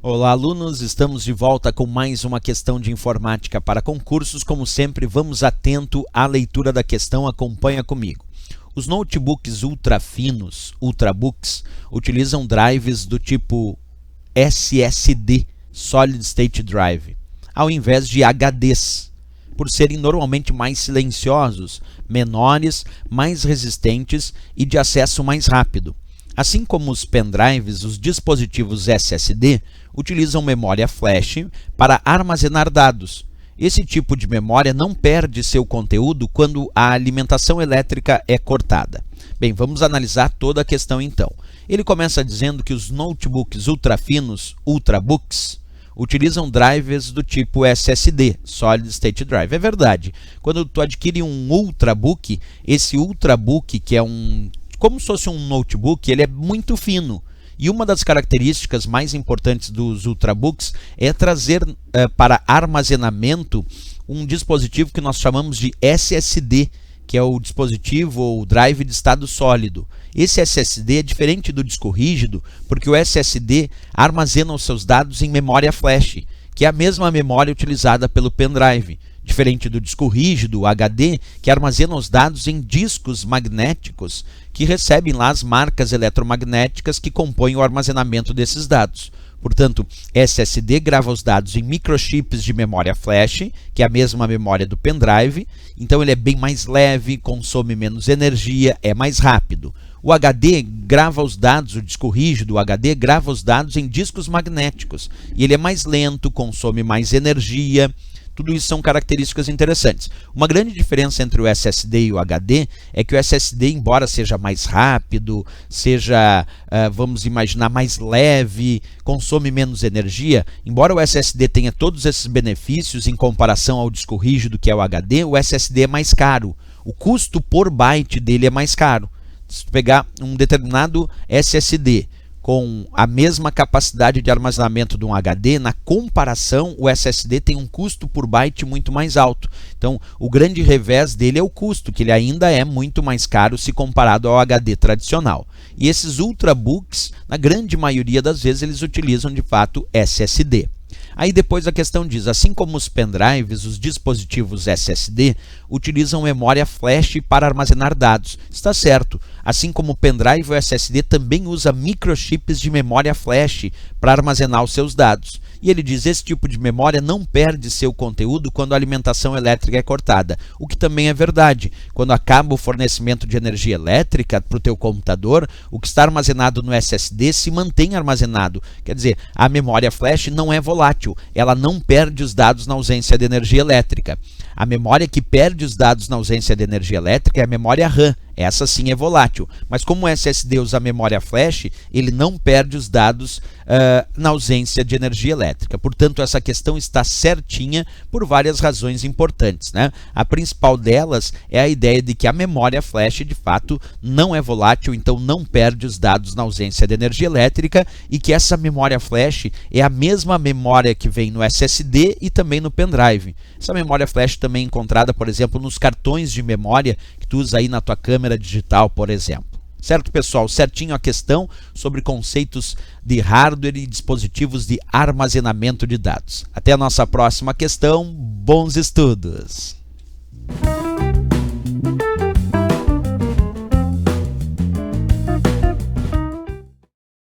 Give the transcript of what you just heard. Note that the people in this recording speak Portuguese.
Olá, alunos! Estamos de volta com mais uma questão de informática para concursos. Como sempre, vamos atento à leitura da questão, acompanha comigo. Os notebooks ultra finos, ultrabooks, utilizam drives do tipo SSD, Solid State Drive, ao invés de HDs, por serem normalmente mais silenciosos, menores, mais resistentes e de acesso mais rápido. Assim como os pendrives, os dispositivos SSD utilizam memória flash para armazenar dados. Esse tipo de memória não perde seu conteúdo quando a alimentação elétrica é cortada. Bem, vamos analisar toda a questão então. Ele começa dizendo que os notebooks ultrafinos, ultrabooks, utilizam drivers do tipo SSD, Solid State Drive. É verdade, quando tu adquire um ultrabook, esse ultrabook, que é como se fosse um notebook, ele é muito fino. E uma das características mais importantes dos ultrabooks é trazer para armazenamento um dispositivo que nós chamamos de SSD, que é o dispositivo ou drive de estado sólido. Esse SSD é diferente do disco rígido, porque o SSD armazena os seus dados em memória flash, que é a mesma memória utilizada pelo pendrive. Diferente do disco rígido, o HD, que armazena os dados em discos magnéticos que recebem lá as marcas eletromagnéticas que compõem o armazenamento desses dados. Portanto, SSD grava os dados em microchips de memória flash, que é a mesma memória do pendrive, então ele é bem mais leve, consome menos energia, é mais rápido. O HD grava os dados, o disco rígido, o HD, grava os dados em discos magnéticos, e ele é mais lento, consome mais energia. Tudo isso são características interessantes. Uma grande diferença entre o SSD e o HD é que o SSD, embora seja mais rápido, seja, vamos imaginar, mais leve, consome menos energia, embora o SSD tenha todos esses benefícios em comparação ao disco rígido, que é o HD, o SSD é mais caro. O custo por byte dele é mais caro. Se tu pegar um determinado SSD com a mesma capacidade de armazenamento de um HD, na comparação, o SSD tem um custo por byte muito mais alto. Então, o grande revés dele é o custo, que ele ainda é muito mais caro se comparado ao HD tradicional. E esses ultrabooks, na grande maioria das vezes, eles utilizam de fato SSD. Aí depois a questão diz, assim como os pendrives, os dispositivos SSD utilizam memória flash para armazenar dados. Está certo, assim como o pendrive, o SSD também usa microchips de memória flash para armazenar os seus dados. E ele diz, esse tipo de memória não perde seu conteúdo quando a alimentação elétrica é cortada. O que também é verdade. Quando acaba o fornecimento de energia elétrica para o teu computador, o que está armazenado no SSD se mantém armazenado. Quer dizer, a memória flash não é volátil, ela não perde os dados na ausência de energia elétrica. A memória que perde os dados na ausência de energia elétrica é a memória RAM. Essa sim é volátil, mas como o SSD usa a memória flash, ele não perde os dados na ausência de energia elétrica. Portanto, essa questão está certinha por várias razões importantes, né? A principal delas é a ideia de que a memória flash, de fato, não é volátil, então não perde os dados na ausência de energia elétrica, e que essa memória flash é a mesma memória que vem no SSD e também no pendrive. Essa memória flash também é encontrada, por exemplo, nos cartões de memória que tu usa aí na tua câmera digital, por exemplo. Certo, pessoal? Certinho a questão sobre conceitos de hardware e dispositivos de armazenamento de dados. Até a nossa próxima questão. Bons estudos!